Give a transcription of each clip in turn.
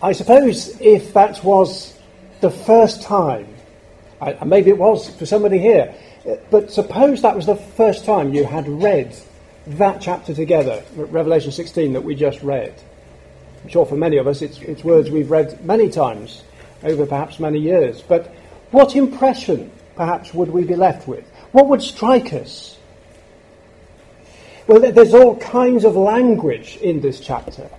I suppose if that was the first time, maybe it was for somebody here, but suppose that was the first time you had read that chapter together, Revelation 16 that we just read. I'm sure for many of us it's words we've read many times over perhaps many years. But what impression perhaps would we be left with? What would strike us? Well, there's all kinds of language in this chapter.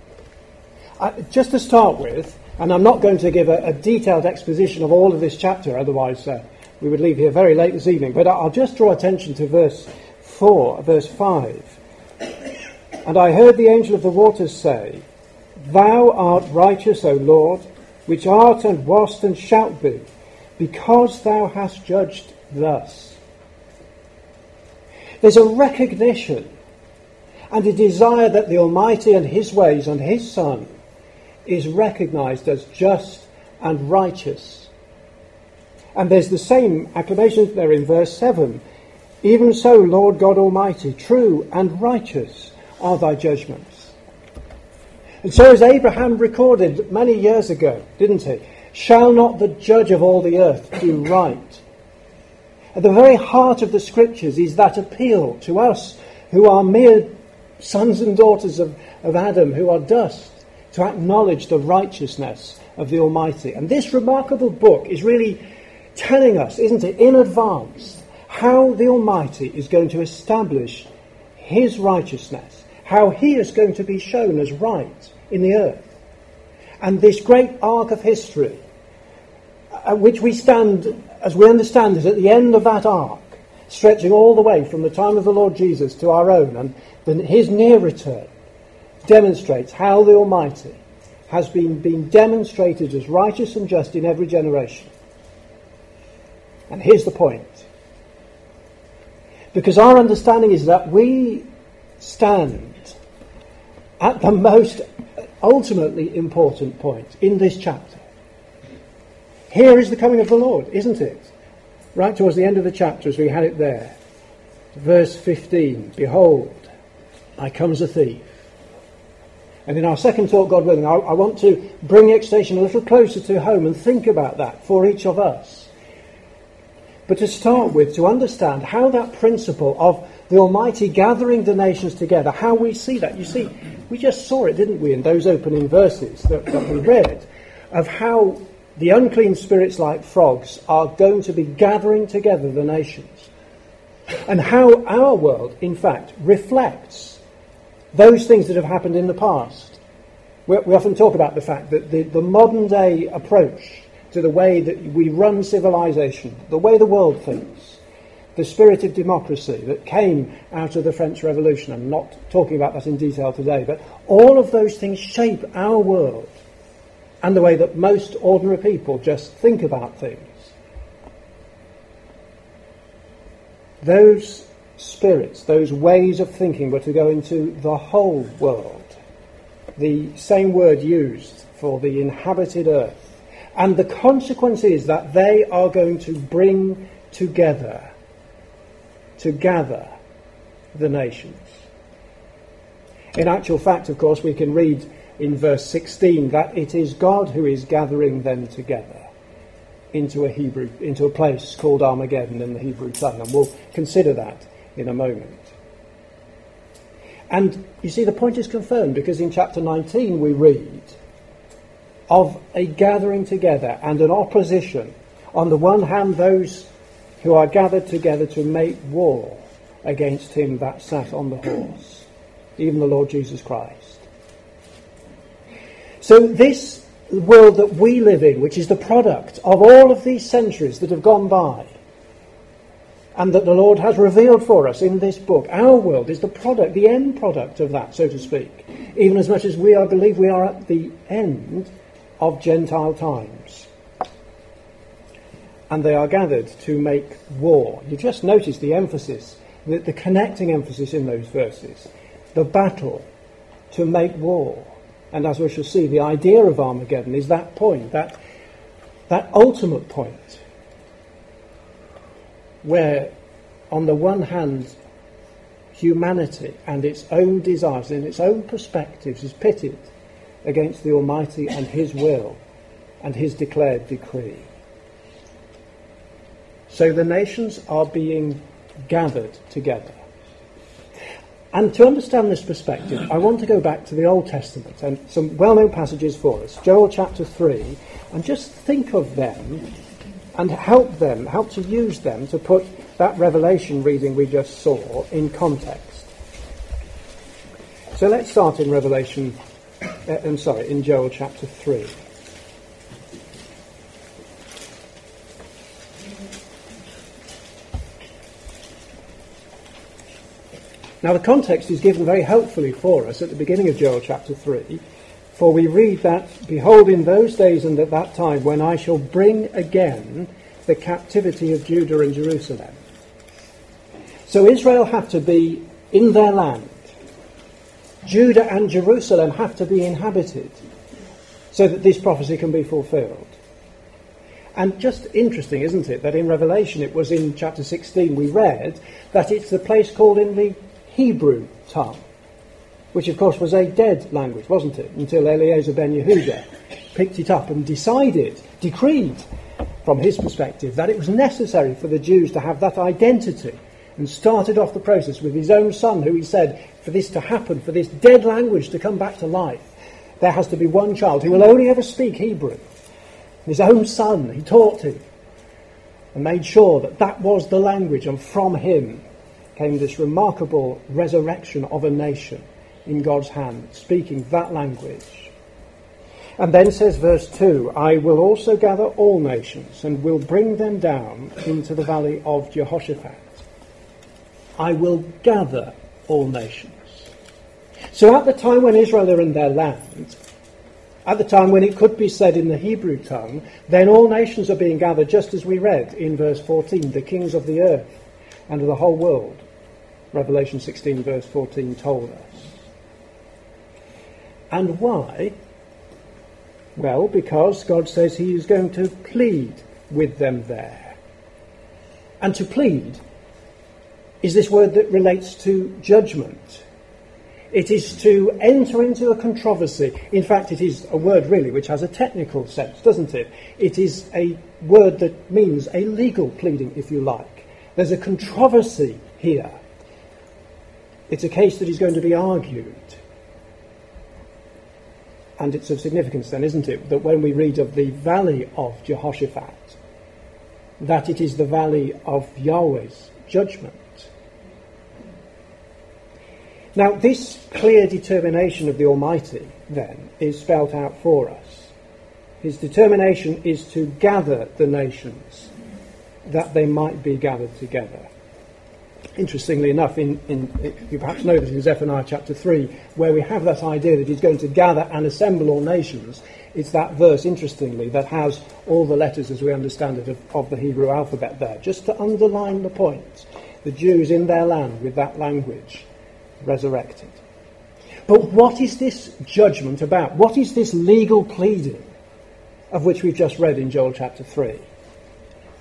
Just to start with, and I'm not going to give a detailed exposition of all of this chapter, otherwise we would leave here very late this evening, but I'll just draw attention to verse 5. And I heard the angel of the waters say, Thou art righteous, O Lord, which art and wast and shalt be, because thou hast judged thus. There's a recognition and a desire that the Almighty and his ways and his Son is recognized as just and righteous. And there's the same acclamation there in verse 7. Even so, Lord God Almighty, true and righteous are thy judgments. And so as Abraham recorded many years ago, didn't he? Shall not the judge of all the earth do right? At the very heart of the Scriptures is that appeal to us who are mere sons and daughters of Adam, who are dust, to acknowledge the righteousness of the Almighty. And this remarkable book is really telling us, isn't it, in advance, how the Almighty is going to establish his righteousness, how he is going to be shown as right in the earth. And this great arc of history, at which we stand, as we understand it, at the end of that arc, stretching all the way from the time of the Lord Jesus to our own, and then his near return, demonstrates how the Almighty has been demonstrated as righteous and just in every generation. And here's the point. Because our understanding is that we stand at the most ultimately important point in this chapter. Here is the coming of the Lord, isn't it? Right towards the end of the chapter, as we had it there. Verse 15, Behold, I come as a thief. And in our second talk, God willing, I want to bring the extension a little closer to home and think about that for each of us. But to start with, to understand how that principle of the Almighty gathering the nations together, how we see that. You see, we just saw it, didn't we, in those opening verses that we read, of how the unclean spirits like frogs are going to be gathering together the nations. And how our world, in fact, reflects those things that have happened in the past. We often talk about the fact that the modern day approach to the way that we run civilization, the way the world thinks, the spirit of democracy that came out of the French Revolution, I'm not talking about that in detail today, but all of those things shape our world and the way that most ordinary people just think about things. Those spirits, those ways of thinking were to go into the whole world. The same word used for the inhabited earth. And the consequence is that they are going to bring together, to gather the nations. In actual fact, of course, we can read in verse 16 that it is God who is gathering them together into a place called Armageddon in the Hebrew tongue. And we'll consider that in a moment. And you see, the point is confirmed because in chapter 19 we read of a gathering together and an opposition. On the one hand, those who are gathered together to make war against him that sat on the horse, even the Lord Jesus Christ. So this world that we live in, which is the product of all of these centuries that have gone by, and that the Lord has revealed for us in this book, our world is the product, the end product of that, so to speak, even as much as I believe we are at the end of Gentile times. And they are gathered to make war. You just notice the emphasis, the connecting emphasis in those verses. The battle to make war. And as we shall see, the idea of Armageddon is that point, that ultimate point, where on the one hand humanity and its own desires and its own perspectives is pitted against the Almighty and his will and his declared decree. So the nations are being gathered together. And to understand this perspective, I want to go back to the Old Testament and some well-known passages for us. Joel chapter 3, and just think of them and help to use them to put that Revelation reading we just saw in context. So let's start in in Joel chapter 3. Now the context is given very helpfully for us at the beginning of Joel chapter 3, for we read that, "Behold, in those days and at that time, when I shall bring again the captivity of Judah and Jerusalem." So Israel have to be in their land. Judah and Jerusalem have to be inhabited so that this prophecy can be fulfilled. And just interesting, isn't it, that in Revelation, it was in chapter 16 we read that it's the place called in the Hebrew tongue, which of course was a dead language, wasn't it, until Eliezer ben Yehuda picked it up and decreed from his perspective that it was necessary for the Jews to have that identity, and started off the process with his own son, who he said, for this to happen, for this dead language to come back to life, there has to be one child who will only ever speak Hebrew. His own son, he taught him and made sure that that was the language, and from him came this remarkable resurrection of a nation in God's hand, speaking that language. And then says verse 2, "I will also gather all nations and will bring them down into the valley of Jehoshaphat." I will gather all nations. So at the time when Israel are in their land, at the time when it could be said in the Hebrew tongue, then all nations are being gathered, just as we read in verse 14, the kings of the earth and of the whole world. Revelation 16 verse 14 told us. And why? Well, because God says he is going to plead with them there. And to plead is this word that relates to judgment. It is to enter into a controversy. In fact, it is a word really which has a technical sense, doesn't it? It is a word that means a legal pleading, if you like. There's a controversy here. It's a case that is going to be argued. And it's of significance then, isn't it, that when we read of the valley of Jehoshaphat, that it is the valley of Yahweh's judgment. Now, this clear determination of the Almighty, then, is spelt out for us. His determination is to gather the nations, that they might be gathered together. Interestingly enough, you perhaps know that in Zephaniah chapter 3, where we have that idea that he's going to gather and assemble all nations, it's that verse, interestingly, that has all the letters, as we understand it, of the Hebrew alphabet there, just to underline the point. The Jews in their land with that language resurrected. But what is this judgment about? What is this legal pleading of which we've just read in Joel chapter 3?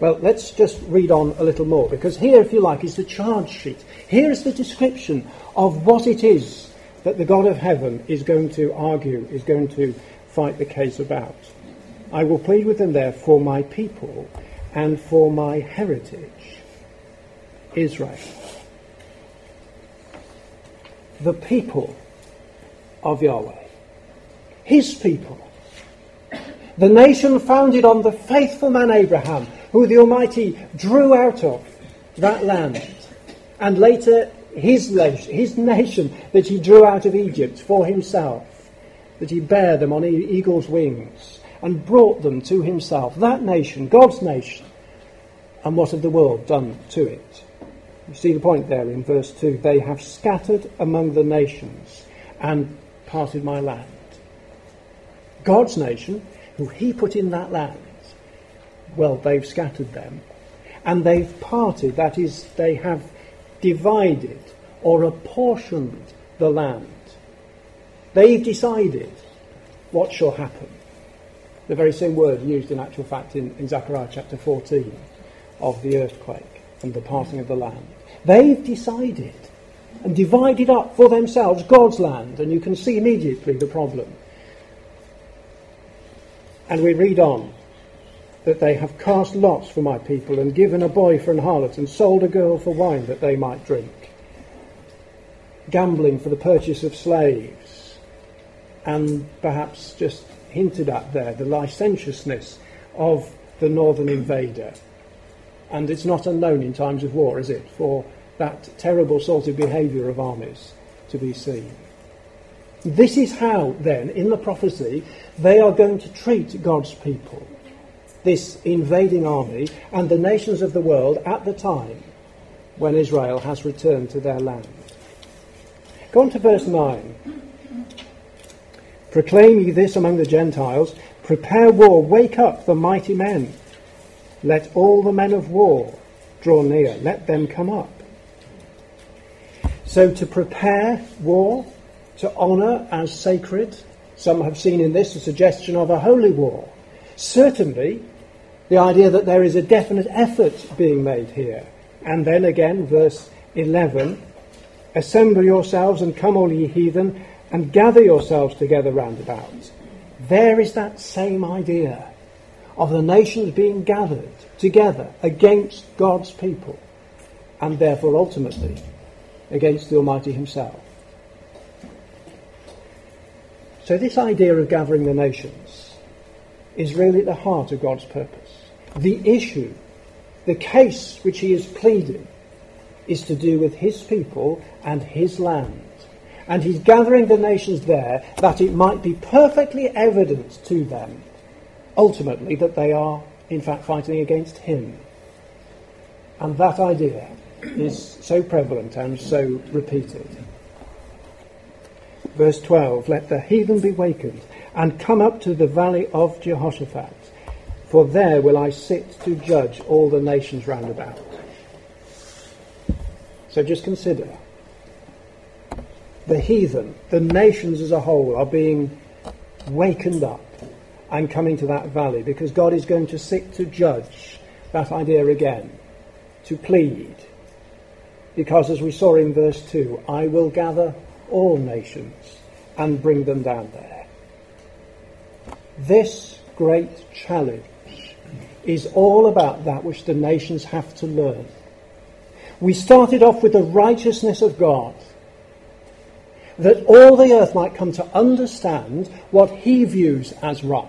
Well, let's just read on a little more, because here, if you like, is the charge sheet. Here is the description of what it is that the God of heaven is going to argue, is going to fight the case about. "I will plead with them there for my people and for my heritage, Israel." The people of Yahweh. His people. The nation founded on the faithful man Abraham, who the Almighty drew out of that land, and later his nation that he drew out of Egypt for himself, that he bare them on eagle's wings and brought them to himself. That nation, God's nation. And what had the world done to it? You see the point there in verse 2. "They have scattered among the nations and parted my land." God's nation, who he put in that land, well, they've scattered them. And they've parted, that is, they have divided or apportioned the land. They've decided what shall happen. The very same word used in actual fact in Zechariah chapter 14 of the earthquake and the parting of the land. They've decided and divided up for themselves God's land, and you can see immediately the problem. And we read on that they have cast lots for my people and given a boy for an harlot and sold a girl for wine that they might drink. Gambling for the purchase of slaves, and perhaps just hinted at there, the licentiousness of the northern invader. And it's not unknown in times of war, is it, for that terrible sort of behaviour of armies to be seen. This is how, then, in the prophecy, they are going to treat God's people, this invading army, and the nations of the world at the time when Israel has returned to their land. Go on to verse 9. Proclaim ye this among the Gentiles, prepare war, wake up the mighty men. Let all the men of war draw near, let them come up. So to prepare war, to honour as sacred, some have seen in this a suggestion of a holy war. Certainly, the idea that there is a definite effort being made here. And then again, verse 11, assemble yourselves and come all ye heathen, and gather yourselves together round about. There is that same idea of the nations being gathered together against God's people, and therefore ultimately against the Almighty himself. So this idea of gathering the nations is really at the heart of God's purpose. The issue, the case which he is pleading, is to do with his people and his land. And he's gathering the nations there that it might be perfectly evident to them, ultimately, that they are, in fact, fighting against him. And that idea is so prevalent and so repeated. Verse 12, let the heathen be wakened, and come up to the valley of Jehoshaphat, for there will I sit to judge all the nations round about. So just consider, the heathen, the nations as a whole, are being wakened up and coming to that valley, because God is going to sit to judge. That idea again, to plead. Because as we saw in verse 2, I will gather all nations and bring them down there. This great challenge is all about that which the nations have to learn. We started off with the righteousness of God, that all the earth might come to understand what he views as right.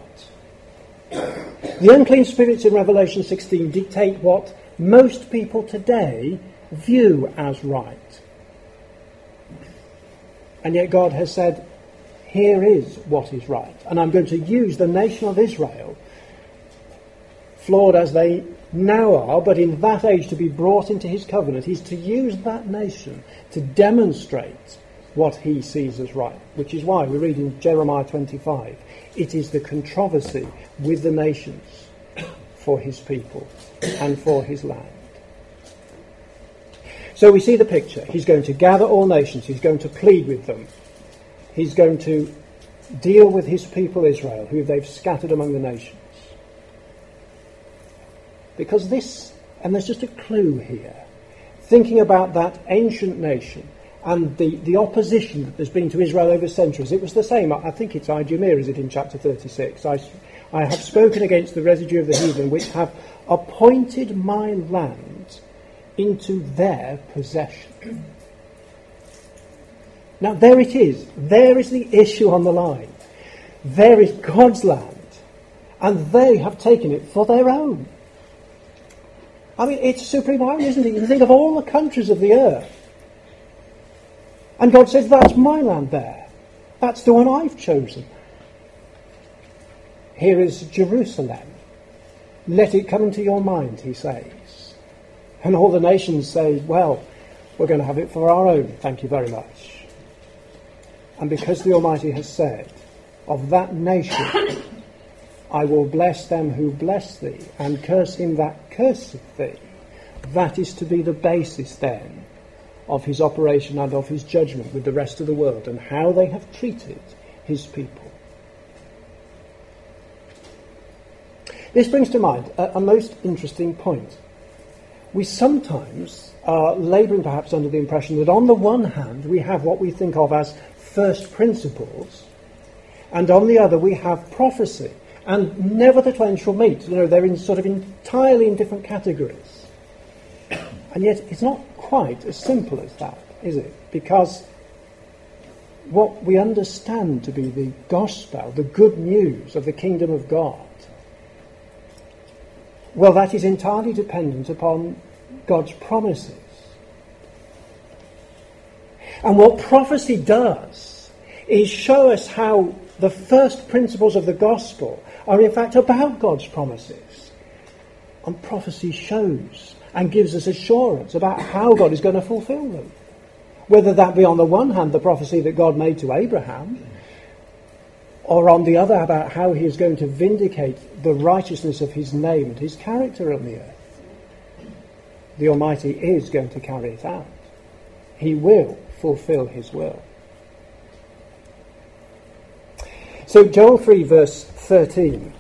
The unclean spirits in Revelation 16 dictate what most people today view as right. And yet God has said, here is what is right. And I'm going to use the nation of Israel, flawed as they now are, but in that age to be brought into his covenant. He's to use that nation to demonstrate what he sees as right, which is why we read in Jeremiah 25, it is the controversy with the nations for his people and for his land. So we see the picture. He's going to gather all nations. He's going to plead with them. He's going to deal with his people Israel, who they've scattered among the nations. Because this, and there's just a clue here, thinking about that ancient nation and the opposition that there's been to Israel over centuries, it was the same. I think it's Idumea, is it, in chapter 36? I have spoken against the residue of the heathen, which have appointed my land into their possession. Now there it is. There is the issue on the line. There is God's land, and they have taken it for their own. I mean, it's supreme irony, isn't it? You think of all the countries of the earth, and God says, that's my land there. That's the one I've chosen. Here is Jerusalem. Let it come into your mind, he says. And all the nations say, well, we're going to have it for our own, thank you very much. And because the Almighty has said, of that nation I will bless them who bless thee, and curse him that curseth thee. That is to be the basis then of his operation and of his judgment with the rest of the world, and how they have treated his people. This brings to mind a most interesting point. We sometimes are labouring perhaps under the impression that on the one hand we have what we think of as first principles, and on the other we have prophecy. and never the twain shall meet. You know, they're in sort of entirely in different categories. And yet it's not quite as simple as that, is it? Because what we understand to be the gospel, the good news of the kingdom of God, well, that is entirely dependent upon God's promises. And what prophecy does is show us how the first principles of the gospel are in fact about God's promises. And prophecy shows and gives us assurance about how God is going to fulfill them. Whether that be on the one hand the prophecy that God made to Abraham, or on the other about how he is going to vindicate the righteousness of his name and his character on the earth. The Almighty is going to carry it out. He will fulfill his will. So Joel 3 verse 13.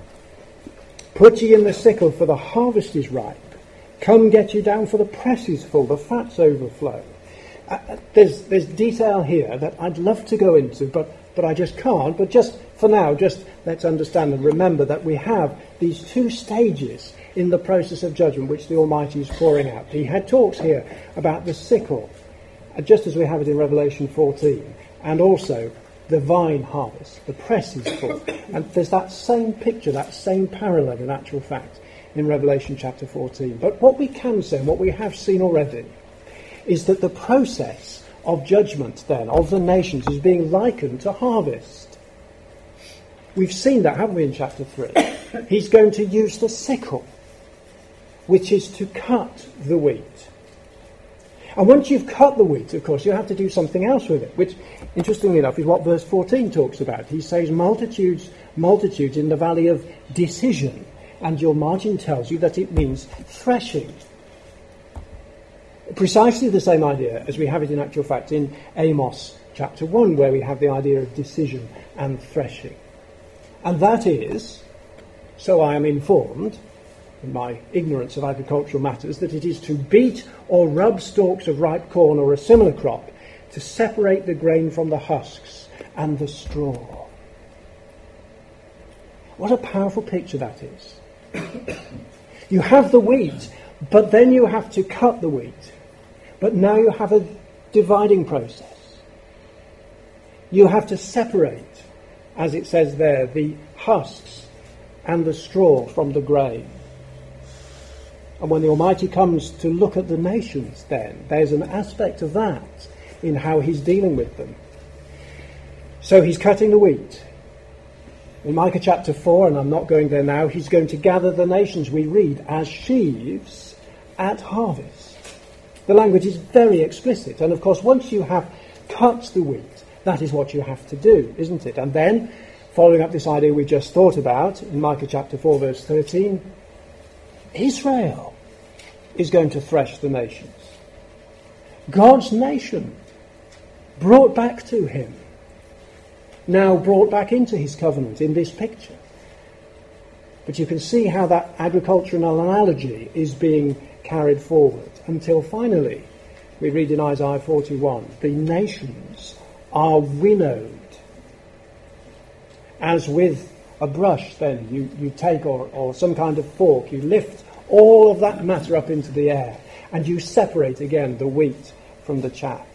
Put ye in the sickle, for the harvest is ripe. Come get you down, for the press is full, the fats overflow. There's detail here that I'd love to go into, but I just can't. But just for now, just let's understand and remember that we have these two stages in the process of judgment which the Almighty is pouring out. He had talks here about the sickle, just as we have it in Revelation 14, and also the vine harvest. The press is full. And there's that same picture, that same parallel in actual fact in Revelation chapter 14. But what we can say, and what we have seen already, is that the process of judgment then of the nations is being likened to harvest. We've seen that, haven't we, in chapter 3? He's going to use the sickle, which is to cut the wheat. And once you've cut the wheat, of course, you have to do something else with it, which, interestingly enough, is what verse 14 talks about. He says, multitudes, multitudes in the valley of decision. And your margin tells you that it means threshing. Precisely the same idea as we have it in actual fact in Amos chapter 1, where we have the idea of decision and threshing. And that is, so I am informed, in my ignorance of agricultural matters, that it is to beat or rub stalks of ripe corn or a similar crop to separate the grain from the husks and the straw. What a powerful picture that is. You have the wheat, but then you have to cut the wheat. But now you have a dividing process. You have to separate, as it says there, the husks and the straw from the grain. And when the Almighty comes to look at the nations then, there's an aspect of that in how he's dealing with them. So he's cutting the wheat. In Micah chapter 4, and I'm not going there now, he's going to gather the nations, we read, as sheaves at harvest. The language is very explicit. And of course, once you have cut the wheat, that is what you have to do, isn't it? And then, following up this idea we just thought about, in Micah chapter 4, verse 13, Israel is going to thresh the nations. God's nation, brought back to him, now brought back into his covenant in this picture. But you can see how that agricultural analogy is being carried forward until finally we read in Isaiah 41, the nations are winnowed. As with a brush then you take or some kind of fork, you lift all of that matter up into the air and you separate again the wheat from the chaff.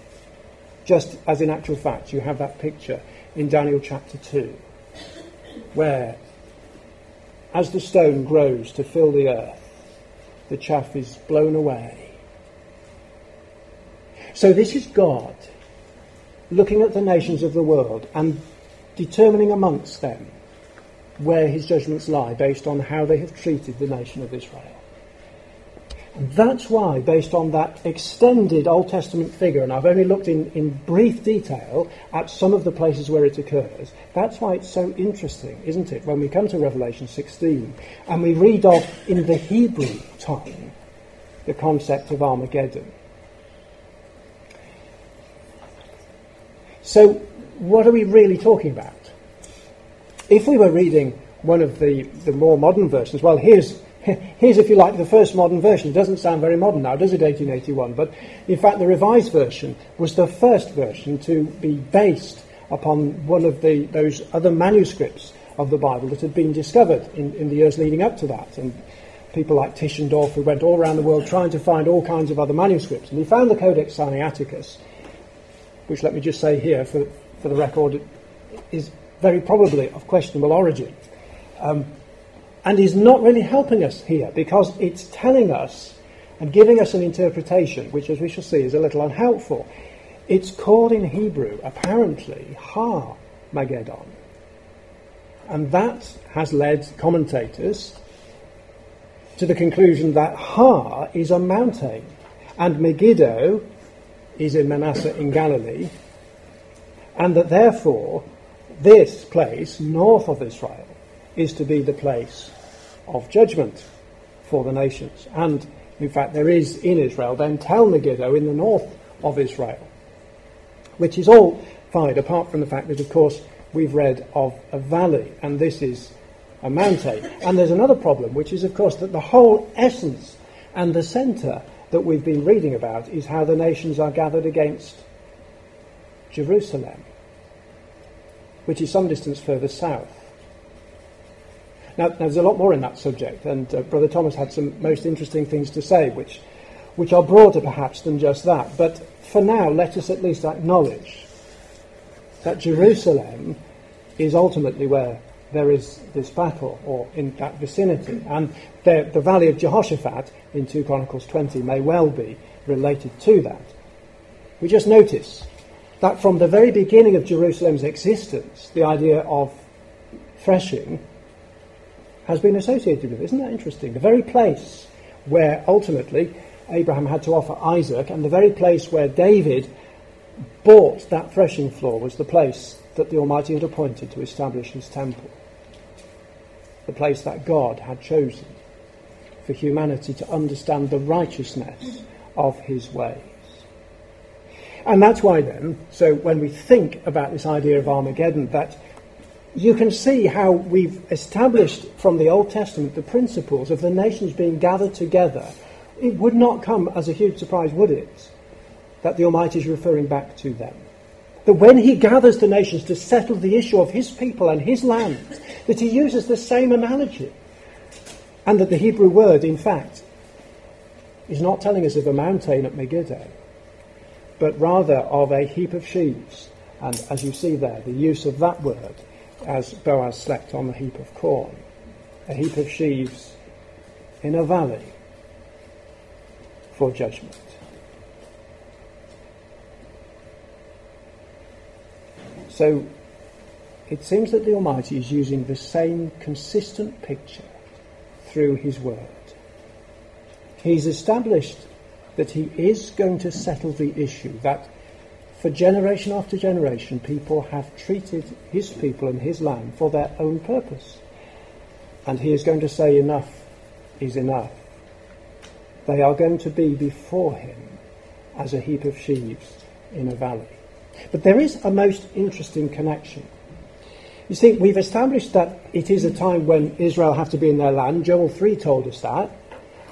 Just as in actual fact you have that picture in Daniel chapter 2, where as the stone grows to fill the earth, the chaff is blown away. So this is God looking at the nations of the world and determining amongst them where his judgments lie based on how they have treated the nation of Israel. And that's why, based on that extended Old Testament figure, and I've only looked in brief detail at some of the places where it occurs, that's why it's so interesting, isn't it, when we come to Revelation 16 and we read of, in the Hebrew tongue, the concept of Armageddon. So, what are we really talking about? If we were reading one of the more modern versions, well, here's, if you like, the first modern version. It doesn't sound very modern now, does it, 1881? But in fact, the Revised Version was the first version to be based upon one of those other manuscripts of the Bible that had been discovered in the years leading up to that. And people like Tischendorf, who went all around the world trying to find all kinds of other manuscripts. And he found the Codex Sinaiticus, which, let me just say here for the record, is very probably of questionable origin. And is not really helping us here, because it's telling us and giving us an interpretation which, as we shall see, is a little unhelpful. It's called in Hebrew, apparently, Ha-Mageddon. And that has led commentators to the conclusion that Ha is a mountain, and Megiddo is in Manasseh in Galilee, and that therefore this place, north of Israel, is to be the place of judgment for the nations. And in fact there is in Israel then Tel Megiddo in the north of Israel, which is all fine, apart from the fact that, of course, we've read of a valley, and this is a mountain. And there's another problem, which is, of course, that the whole essence and the centre that we've been reading about is how the nations are gathered against Jerusalem, which is some distance further south. Now, there's a lot more in that subject, and Brother Thomas had some most interesting things to say, which are broader perhaps than just that. But for now, let us at least acknowledge that Jerusalem is ultimately where there is this battle, or in that vicinity. And the Valley of Jehoshaphat in 2 Chronicles 20 may well be related to that. We just notice that from the very beginning of Jerusalem's existence, the idea of threshing has been associated with it. Isn't that interesting? The very place where ultimately Abraham had to offer Isaac, and the very place where David bought that threshing floor, was the place that the Almighty had appointed to establish his temple. The place that God had chosen for humanity to understand the righteousness of his ways. And that's why then, so when we think about this idea of Armageddon, that you can see how we've established from the Old Testament the principles of the nations being gathered together. It would not come as a huge surprise, would it, that the Almighty is referring back to them. That when he gathers the nations to settle the issue of his people and his land, that he uses the same analogy. And that the Hebrew word, in fact, is not telling us of a mountain at Megiddo, but rather of a heap of sheaves. And as you see there, the use of that word as Boaz slept on the heap of corn. A heap of sheaves in a valley for judgment. So it seems that the Almighty is using the same consistent picture through his word. He's established that he is going to settle the issue, that for generation after generation people have treated his people and his land for their own purpose. And he is going to say enough is enough. They are going to be before him as a heap of sheaves in a valley. But there is a most interesting connection. You see, we've established that it is a time when Israel have to be in their land. Joel 3 told us that.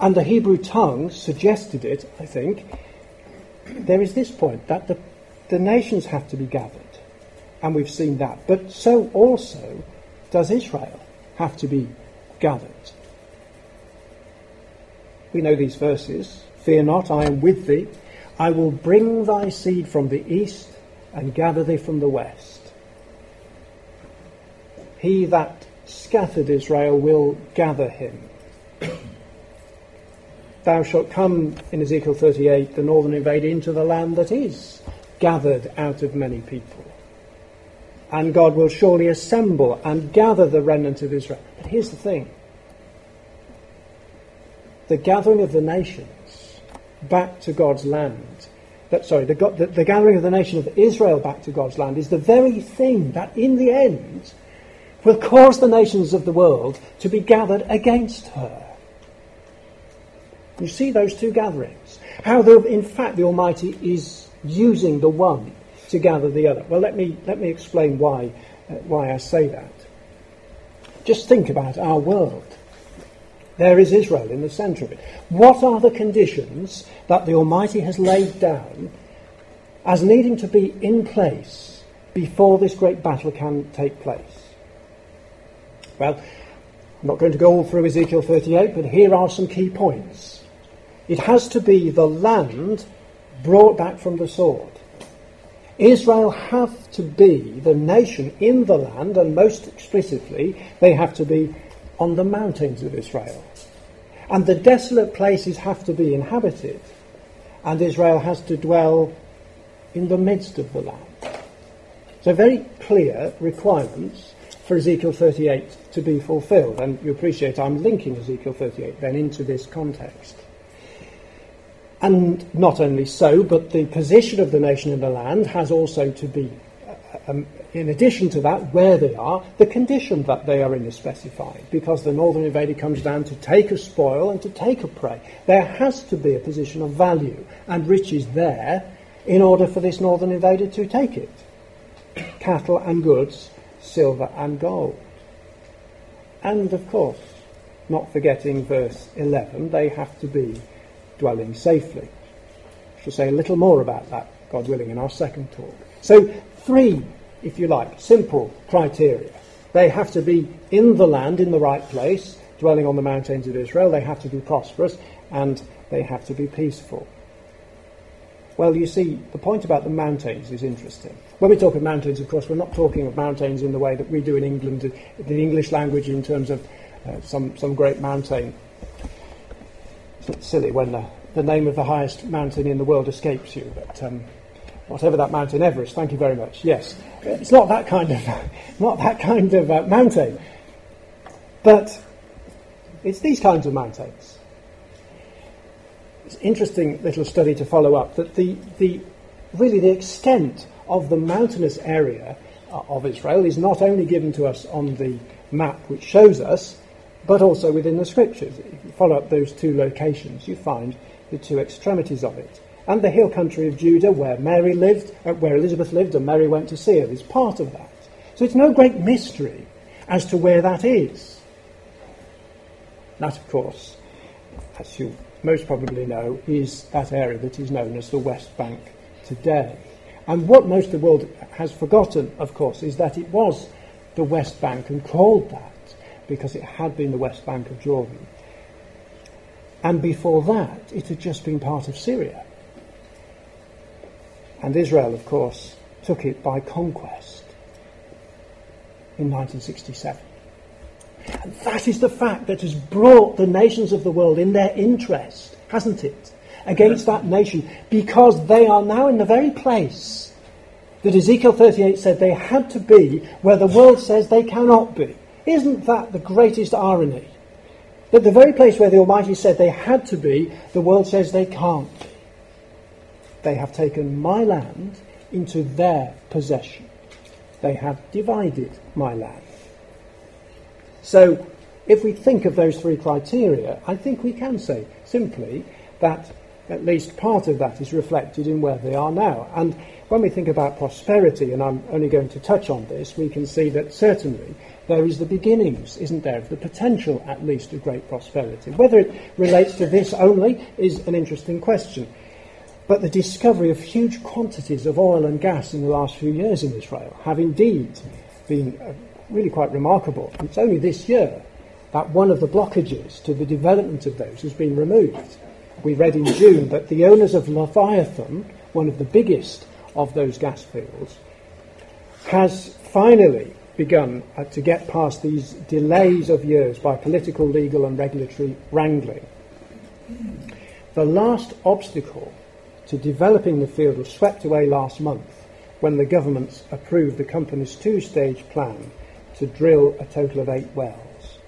And the Hebrew tongue suggested it, I think. There is this point, that the nations have to be gathered. And we've seen that. But so also does Israel have to be gathered. We know these verses. Fear not, I am with thee. I will bring thy seed from the east and gather thee from the west. He that scattered Israel will gather him. Thou shalt come, in Ezekiel 38, the northern invader, into the land that is gathered out of many people. And God will surely assemble and gather the remnant of Israel. But here's the thing. The gathering of the nations back to God's land, the gathering of the nation of Israel back to God's land is the very thing that in the end will cause the nations of the world to be gathered against her. You see those two gatherings. How, in fact, the Almighty is using the one to gather the other. Well, let me explain why I say that. Just think about our world. There is Israel in the centre of it. What are the conditions that the Almighty has laid down as needing to be in place before this great battle can take place? Well, I'm not going to go all through Ezekiel 38, but here are some key points. It has to be the land brought back from the sword. Israel have to be the nation in the land, and most explicitly, they have to be on the mountains of Israel. And the desolate places have to be inhabited, and Israel has to dwell in the midst of the land. So very clear requirements for Ezekiel 38 to be fulfilled, and you appreciate I'm linking Ezekiel 38 then into this context. And not only so, but the position of the nation in the land has also to be, in addition to that, where they are, the condition that they are in is specified, because the northern invader comes down to take a spoil and to take a prey. There has to be a position of value and riches there in order for this northern invader to take it. Cattle and goods, silver and gold. And of course, not forgetting verse 11, they have to be dwelling safely. I shall say a little more about that, God willing, in our second talk. So 3, if you like, simple criteria. They have to be in the land, in the right place, dwelling on the mountains of Israel. They have to be prosperous, and they have to be peaceful. Well, you see, the point about the mountains is interesting. When we talk of mountains, of course, we're not talking of mountains in the way that we do in England, the English language, in terms of some great mountain. It's silly when the name of the highest mountain in the world escapes you, but whatever that mountain, Everest, thank you very much. Yes, it's not that kind of mountain, but it's these kinds of mountains. It's an interesting little study to follow up that the extent of the mountainous area of Israel is not only given to us on the map which shows us, but also within the scriptures. If you follow up those 2 locations, you find the 2 extremities of it. And the hill country of Judah, where Mary lived, where Elizabeth lived, and Mary went to see her, is part of that. So it's no great mystery as to where that is. That, of course, as you most probably know, is that area that is known as the West Bank today. And what most of the world has forgotten, of course, is that it was the West Bank and called that because it had been the West Bank of Jordan. And before that, it had just been part of Syria. And Israel, of course, took it by conquest in 1967. And that is the fact that has brought the nations of the world in their interest, hasn't it, against that nation, because they are now in the very place that Ezekiel 38 said they had to be, where the world says they cannot be. Isn't that the greatest irony? That the very place where the Almighty said they had to be, the world says they can't be. They have taken my land into their possession. They have divided my land. So, if we think of those 3 criteria, I think we can say simply that at least part of that is reflected in where they are now. And when we think about prosperity, and I'm only going to touch on this, we can see that certainly there is the beginnings, isn't there, of the potential at least of great prosperity. Whether it relates to this only is an interesting question. But the discovery of huge quantities of oil and gas in the last few years in Israel have indeed been really quite remarkable. It's only this year that one of the blockages to the development of those has been removed. We read in June that the owners of Leviathan, one of the biggest of those gas fields, has finally begun to get past these delays of years by political, legal and regulatory wrangling. The last obstacle to developing the field was swept away last month when the government approved the company's 2-stage plan to drill a total of 8 wells.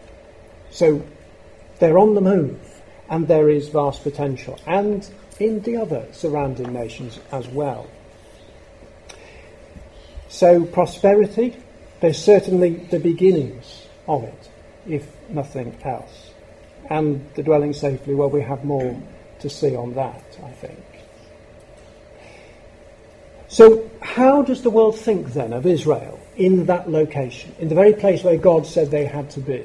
So they're on the move, and there is vast potential, and in the other surrounding nations as well. So prosperity, there's certainly the beginnings of it, if nothing else. And the dwelling safely, well, we have more to see on that, I think. So how does the world think then of Israel in that location, in the very place where God said they had to be?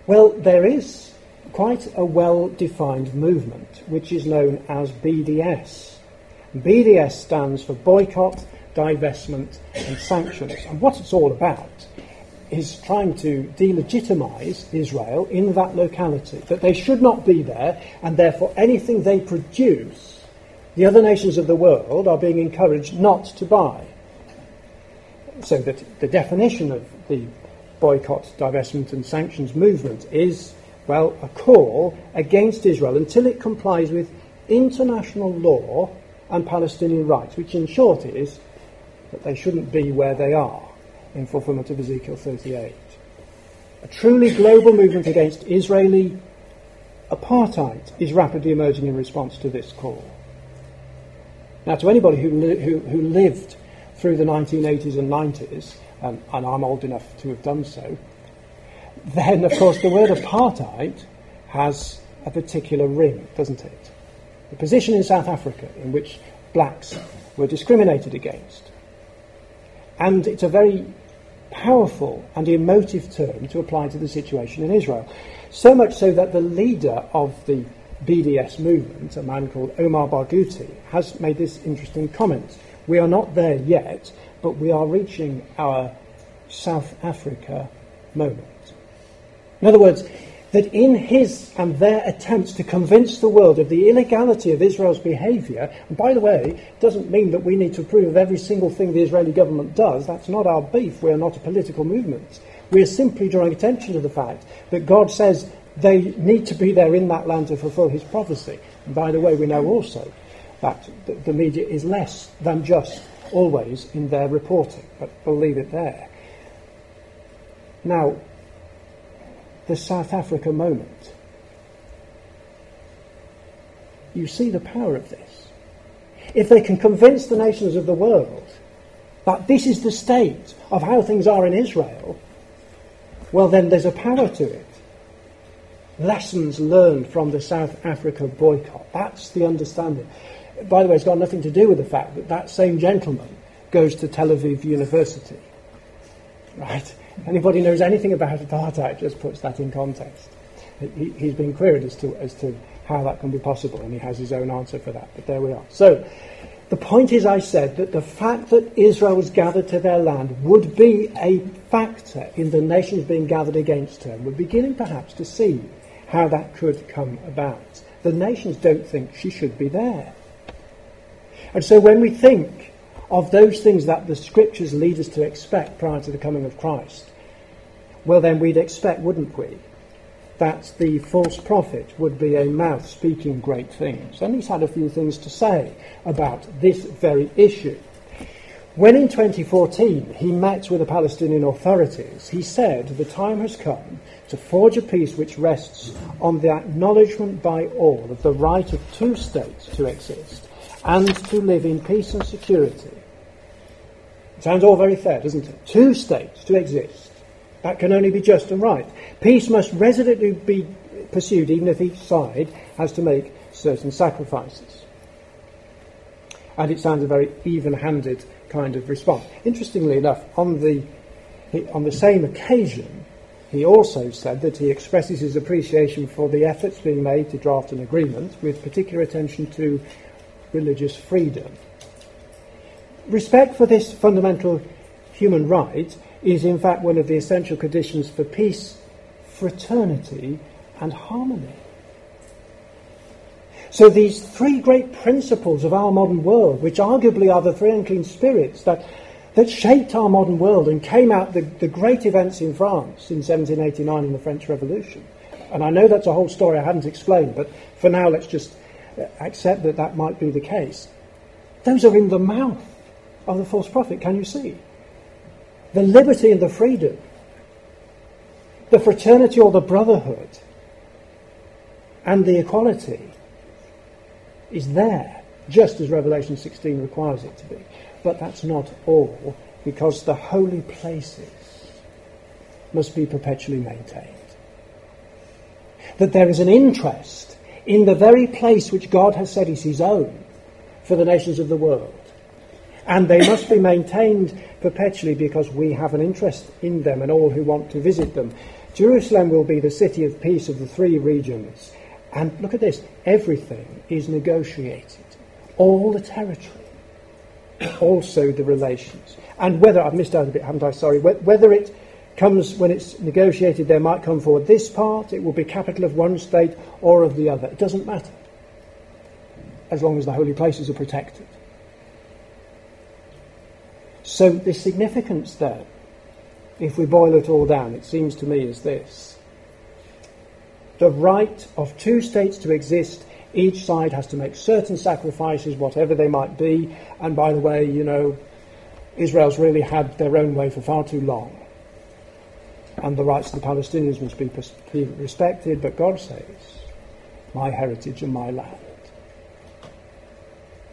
Well, there is quite a well-defined movement which is known as BDS. BDS stands for Boycott, Divestment and Sanctions. And what it's all about is trying to delegitimize Israel in that locality, that they should not be there, and therefore anything they produce, the other nations of the world are being encouraged not to buy. So that the definition of the boycott, divestment and sanctions movement is, well, a call against Israel until it complies with international law and Palestinian rights, which in short is that they shouldn't be where they are in fulfillment of Ezekiel 38. A truly global movement against Israeli apartheid is rapidly emerging in response to this call. Now, to anybody who lived through the 1980s and 90s, and I'm old enough to have done so, then, of course, the word apartheid has a particular ring, doesn't it? The position in South Africa in which blacks were discriminated against. And it's a very powerful and emotive term to apply to the situation in Israel. So much so that the leader of the BDS movement, a man called Omar Barghouti, has made this interesting comment. We are not there yet, but we are reaching our South Africa moment. In other words, that in his and their attempts to convince the world of the illegality of Israel's behaviour, and by the way, it doesn't mean that we need to approve of every single thing the Israeli government does. That's not our beef. We're not a political movement. We're simply drawing attention to the fact that God says they need to be there in that land to fulfil his prophecy. And by the way, we know also that the media is less than just always in their reporting, but we'll leave it there. Now, the South Africa moment. You see the power of this. If they can convince the nations of the world that this is the state of how things are in Israel, well then there's a power to it. Lessons learned from the South Africa boycott. That's the understanding. By the way, it's got nothing to do with the fact that that same gentleman goes to Tel Aviv University. Right? Anybody knows anything about apartheid just puts that in context. He's been queried as to how that can be possible, and he has his own answer for that. But there we are. So, the point is, I said, that the fact that Israel was gathered to their land would be a factor in the nations being gathered against her. We're beginning perhaps to see how that could come about. The nations don't think she should be there. And so when we think of those things that the scriptures lead us to expect prior to the coming of Christ, well then we'd expect, wouldn't we, that the false prophet would be a mouth speaking great things. And he's had a few things to say about this very issue. When in 2014 he met with the Palestinian authorities, he said the time has come to forge a peace which rests on the acknowledgement by all of the right of two states to exist and to live in peace and security. It sounds all very fair, doesn't it? Two states to exist. That can only be just and right. Peace must resolutely be pursued, even if each side has to make certain sacrifices. And it sounds a very even-handed kind of response. Interestingly enough, on the same occasion, he also said that he expresses his appreciation for the efforts being made to draft an agreement with particular attention to religious freedom. Respect for this fundamental human right is in fact one of the essential conditions for peace, fraternity and harmony. So these three great principles of our modern world, which arguably are the three unclean spirits that shaped our modern world and came out the great events in France in 1789 in the French Revolution. And I know that's a whole story I haven't explained, but for now let's just accept that that might be the case. Those are in the mouth of the false prophet, can you see? The liberty and the freedom, the fraternity or the brotherhood, and the equality is there, just as Revelation 16 requires it to be. But that's not all, because the holy places must be perpetually maintained. That there is an interest in the very place which God has said is his own for the nations of the world. And they must be maintained perpetually because we have an interest in them and all who want to visit them. Jerusalem will be the city of peace of the three regions. And look at this, everything is negotiated. All the territory, also the relations. And whether, I've missed out a bit, haven't I? Sorry. Whether it when it's negotiated, there might come forward this part, it will be capital of one state or of the other. It doesn't matter, as long as the holy places are protected. So the significance there, if we boil it all down, it seems to me is this. The right of two states to exist, each side has to make certain sacrifices, whatever they might be, and by the way, Israel's really had their own way for far too long. And the rights of the Palestinians must be respected, but God says, my heritage and my land.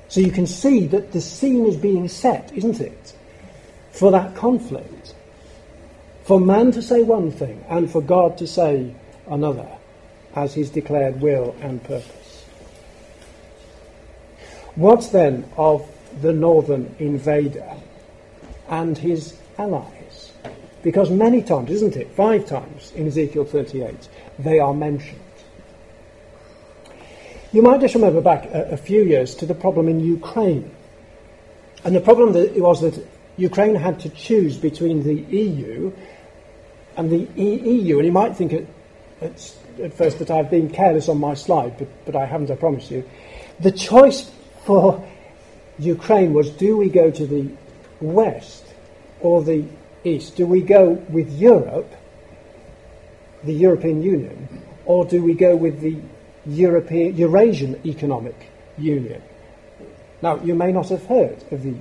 So you can see that the scene is being set, isn't it, for that conflict. For man to say one thing and for God to say another, as his declared will and purpose. What then of the northern invader and his allies? Because many times, isn't it, 5 times in Ezekiel 38, they are mentioned. You might just remember back a few years to the problem in Ukraine. And the problem was that Ukraine had to choose between the EU and the EU. And you might think at first that I've been careless on my slide, but I haven't, I promise you. The choice for Ukraine was, do we go to the west or the east? Do we go with Europe, the European Union, or do we go with the Eurasian Economic Union? Now, you may not have heard of the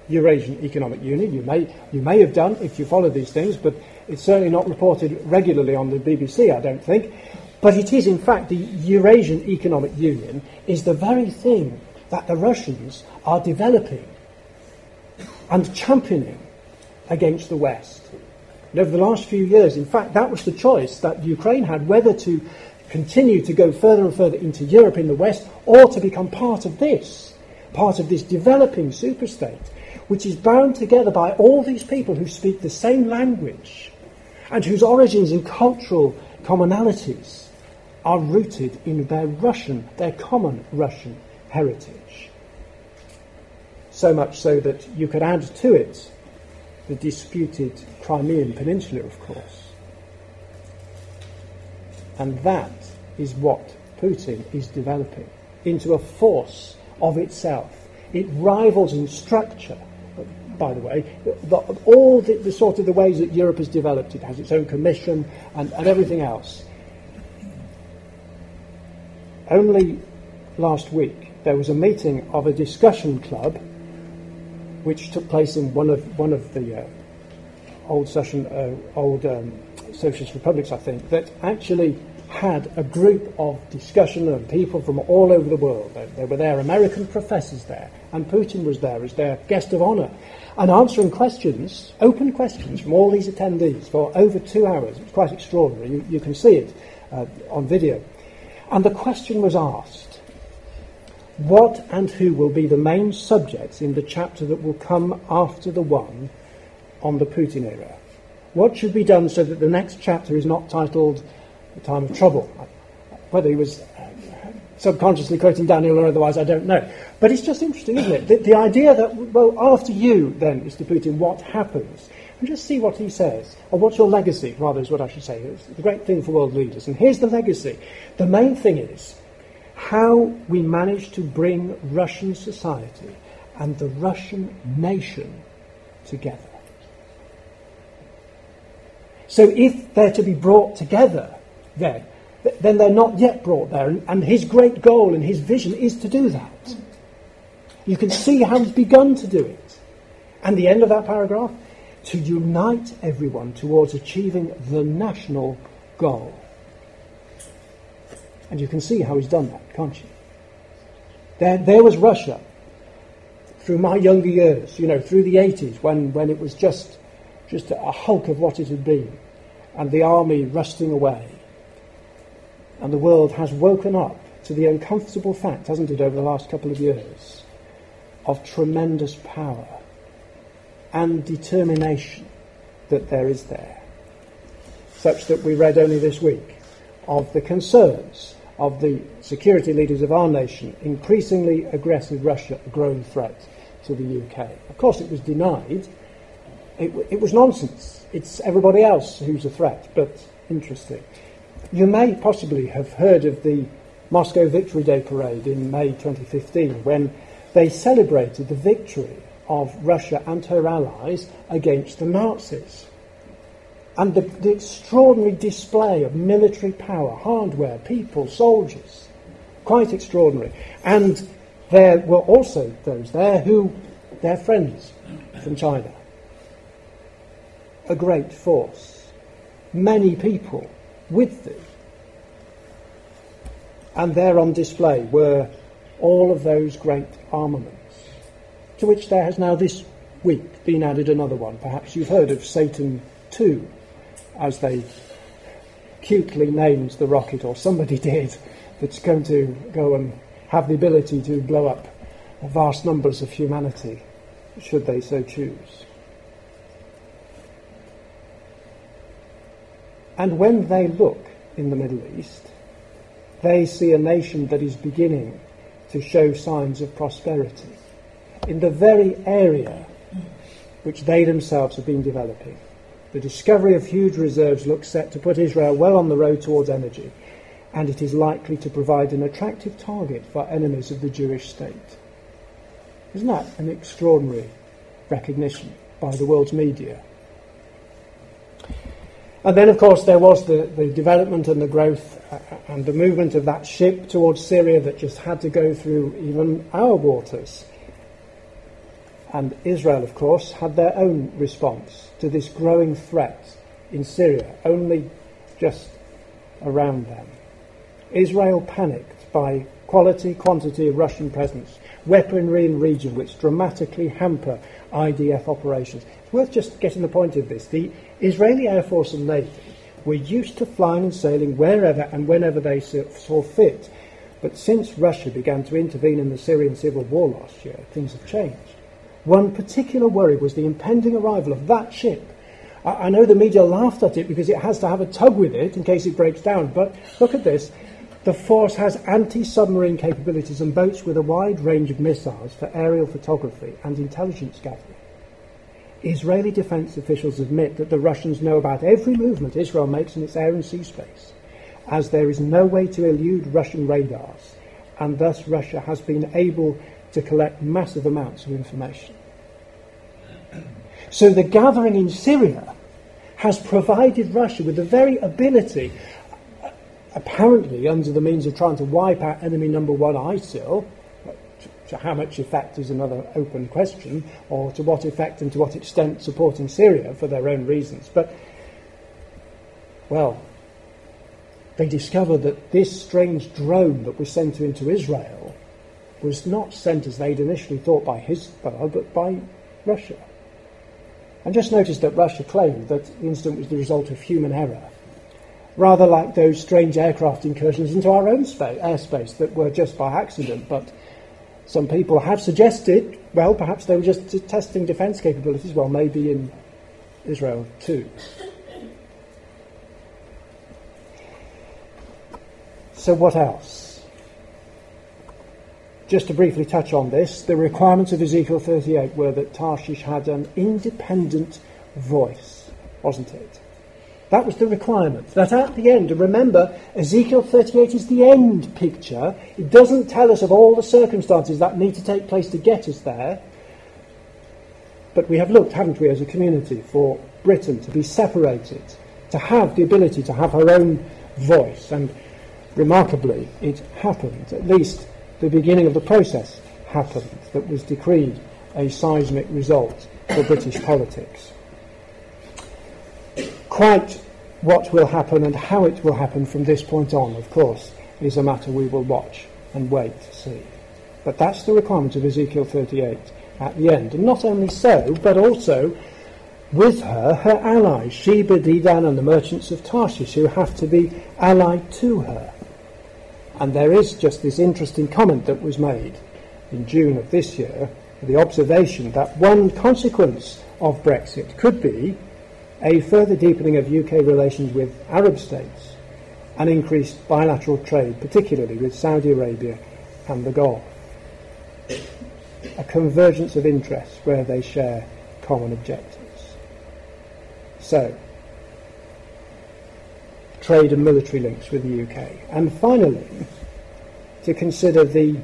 Eurasian Economic Union. You may have done if you follow these things, but it's certainly not reported regularly on the BBC, I don't think. But it is, in fact, the Eurasian Economic Union is the very thing that the Russians are developing and championing against the West. And over the last few years, in fact, that was the choice that Ukraine had, whether to continue to go further and further into Europe in the West, or to become part of this developing superstate, which is bound together by all these people who speak the same language and whose origins and cultural commonalities are rooted in their common Russian heritage. So much so that you could add to it the disputed Crimean Peninsula, of course. And that is what Putin is developing into a force of itself. It rivals in structure, by the way, all the sort of the ways that Europe has developed. It has its own commission and everything else. Only last week there was a meeting of a discussion club which took place in one of the old socialist republics, I think, that actually had a group of discussion of people from all over the world. There were their American professors there, and Putin was there as their guest of honour, and answering questions, open questions from all these attendees for over 2 hours. It was quite extraordinary. You can see it on video. And the question was asked, what and who will be the main subjects in the chapter that will come after the one on the Putin era? What should be done so that the next chapter is not titled The Time of Trouble? Whether he was subconsciously quoting Daniel or otherwise, I don't know. But it's just interesting, isn't it? The idea that, well, after you, then, Mr. Putin, what happens? And just see what he says. Or what's your legacy, rather, is what I should say. It's the great thing for world leaders. And here's the legacy. The main thing is how we manage to bring Russian society and the Russian nation together. So if they're to be brought together, then they're not yet brought there. And his great goal and his vision is to do that. You can see how he's begun to do it. And the end of that paragraph, to unite everyone towards achieving the national goal. And you can see how he's done that, can't you? There was Russia through my younger years, through the 80s, when it was just a hulk of what it had been, and the army rusting away. And the world has woken up to the uncomfortable fact, hasn't it, over the last couple of years, of tremendous power and determination that there is there, such that we read only this week of the concerns of the security leaders of our nation, increasingly aggressive Russia, a growing threat to the UK. Of course, it was denied It was nonsense. It's everybody else who's a threat, but interesting. You may possibly have heard of the Moscow Victory Day parade in May 2015, when they celebrated the victory of Russia and her allies against the Nazis. And the extraordinary display of military power, hardware, people, soldiers, quite extraordinary. And there were also those there who, their friends from China. A great force. Many people with them. And there on display were all of those great armaments, to which there has now this week been added another one. Perhaps you've heard of Satan II, as they cutely named the rocket, or somebody did, that's going to go and have the ability to blow up vast numbers of humanity, should they so choose. And when they look in the Middle East, they see a nation that is beginning to show signs of prosperity in the very area which they themselves have been developing. The discovery of huge reserves looks set to put Israel well on the road towards energy, and it is likely to provide an attractive target for enemies of the Jewish state. Isn't that an extraordinary recognition by the world's media? And then, of course, there was the development and the growth and the movement of that ship towards Syria that just had to go through even our waters. And Israel, of course, had their own response to this growing threat in Syria, only just around them. Israel panicked by quantity of Russian presence, weaponry in region which dramatically hamper IDF operations. It's worth just getting the point of this. The Israeli Air Force and Navy were used to flying and sailing wherever and whenever they saw fit. But since Russia began to intervene in the Syrian civil war last year, things have changed. One particular worry was the impending arrival of that ship. I know the media laughed at it because it has to have a tug with it in case it breaks down, but look at this. The force has anti-submarine capabilities and boats with a wide range of missiles for aerial photography and intelligence gathering. Israeli defense officials admit that the Russians know about every movement Israel makes in its air and sea space, as there is no way to elude Russian radars, and thus Russia has been able to collect massive amounts of information. So the gathering in Syria has provided Russia with the very ability, apparently under the means of trying to wipe out enemy number one, ISIL. To how much effect is another open question, or to what effect and to what extent supporting Syria for their own reasons. But, well, they discovered that this strange drone that was sent into Israel was not sent as they'd initially thought by Hezbollah, but by Russia. And just notice that Russia claimed that the incident was the result of human error, rather like those strange aircraft incursions into our own airspace that were just by accident. But some people have suggested, well, perhaps they were just testing defence capabilities, well, maybe in Israel too. So what else? Just to briefly touch on this, the requirements of Ezekiel 38 were that Tarshish had an independent voice, wasn't it? That was the requirement. That at the end, and remember, Ezekiel 38 is the end picture. It doesn't tell us of all the circumstances that need to take place to get us there. But we have looked, haven't we, as a community, for Britain to be separated, to have the ability to have her own voice. And remarkably, it happened. At least the beginning of the process happened, that was decreed a seismic result for British politics. Quite what will happen and how it will happen from this point on, of course, is a matter we will watch and wait to see. But that's the requirement of Ezekiel 38 at the end. And not only so, but also with her allies, Sheba, Dedan, and the merchants of Tarshish, who have to be allied to her. And there is just this interesting comment that was made in June of this year, the observation that one consequence of Brexit could be a further deepening of UK relations with Arab states, and increased bilateral trade, particularly with Saudi Arabia and the Gulf. A convergence of interests where they share common objectives. So, trade and military links with the UK. And finally, to consider the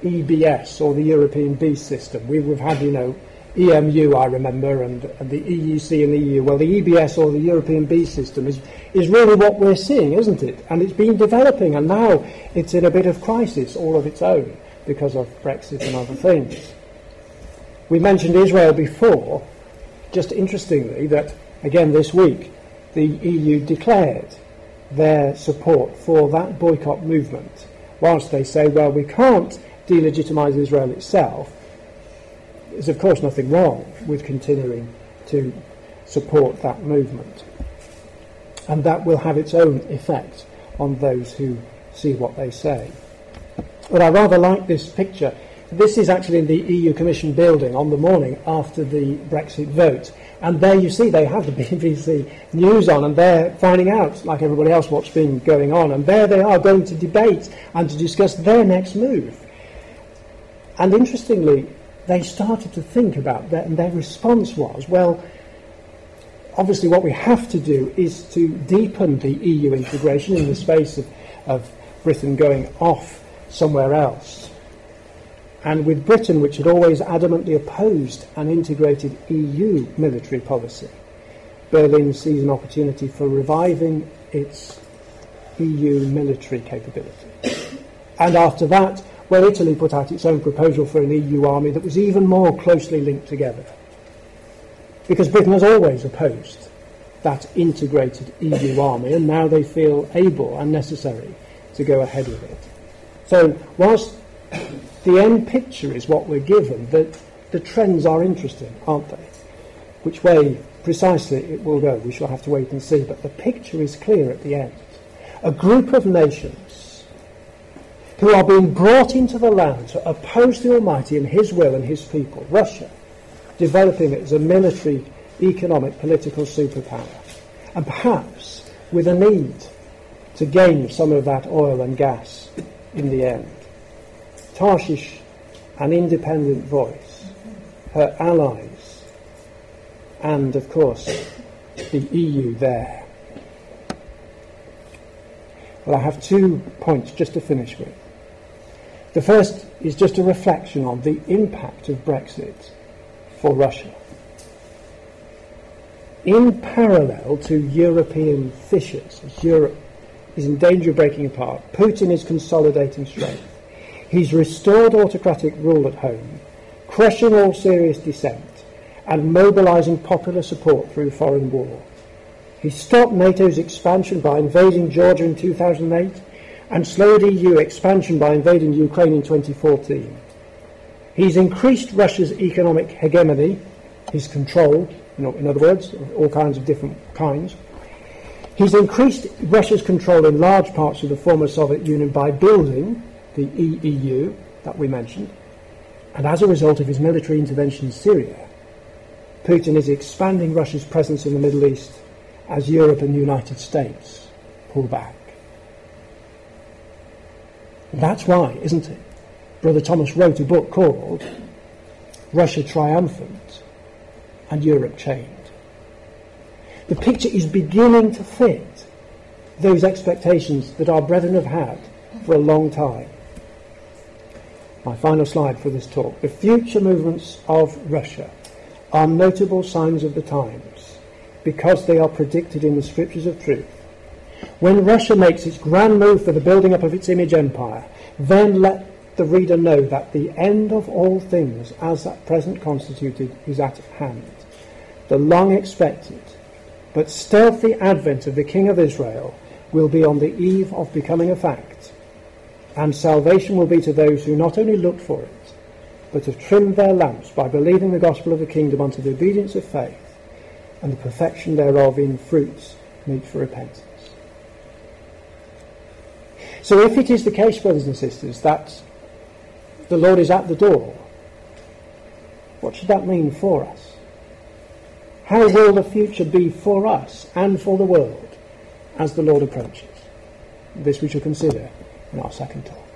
EBS, or the European Beast System. We've had, EMU, I remember, and the EUC and the EU. Well, the EBS, or the European Beast System, is really what we're seeing, isn't it? And it's been developing, and now it's in a bit of crisis all of its own because of Brexit and other things. We mentioned Israel before, just interestingly, that, again, this week, the EU declared their support for that boycott movement, whilst they say, well, we can't delegitimise Israel itself. There's of course nothing wrong with continuing to support that movement, and that will have its own effect on those who see what they say. But I rather like this picture. This is actually in the EU Commission building on the morning after the Brexit vote, and there you see they have the BBC News on, and they're finding out, like everybody else, what's been going on, and there they are going to debate and to discuss their next move. And interestingly, they started to think about that, and their response was, well, obviously what we have to do is to deepen the EU integration in the space of Britain going off somewhere else. And with Britain, which had always adamantly opposed an integrated EU military policy, Berlin sees an opportunity for reviving its EU military capability. And after that, well, Italy put out its own proposal for an EU army that was even more closely linked together. Because Britain has always opposed that integrated EU army, and now they feel able and necessary to go ahead with it. So, whilst the end picture is what we're given, the trends are interesting, aren't they? Which way precisely it will go, we shall have to wait and see. But the picture is clear at the end. A group of nations who are being brought into the land to oppose the Almighty and His will and His people, Russia, developing it as a military, economic, political superpower, and perhaps with a need to gain some of that oil and gas in the end. Tarshish, an independent voice, her allies, and of course the EU there. Well, I have 2 points just to finish with. The first is just a reflection on the impact of Brexit for Russia. In parallel to European fissures, as Europe is in danger of breaking apart, Putin is consolidating strength. He's restored autocratic rule at home, crushing all serious dissent, and mobilising popular support through foreign war. He stopped NATO's expansion by invading Georgia in 2008, and slowed EU expansion by invading Ukraine in 2014. He's increased Russia's economic hegemony, his control, in other words, all kinds of different kinds. He's increased Russia's control in large parts of the former Soviet Union by building the EU that we mentioned, and as a result of his military intervention in Syria, Putin is expanding Russia's presence in the Middle East as Europe and the United States pull back. That's why, isn't it? Brother Thomas wrote a book called Russia Triumphant and Europe Chained. The picture is beginning to fit those expectations that our brethren have had for a long time. My final slide for this talk. The future movements of Russia are notable signs of the times because they are predicted in the scriptures of truth. When Russia makes its grand move for the building up of its image empire, then let the reader know that the end of all things as at present constituted is at hand. The long expected but stealthy advent of the King of Israel will be on the eve of becoming a fact, and salvation will be to those who not only looked for it, but have trimmed their lamps by believing the gospel of the kingdom unto the obedience of faith, and the perfection thereof in fruits meet for repentance. So if it is the case, brothers and sisters, that the Lord is at the door, what should that mean for us? How will the future be for us and for the world as the Lord approaches? This we shall consider in our second talk.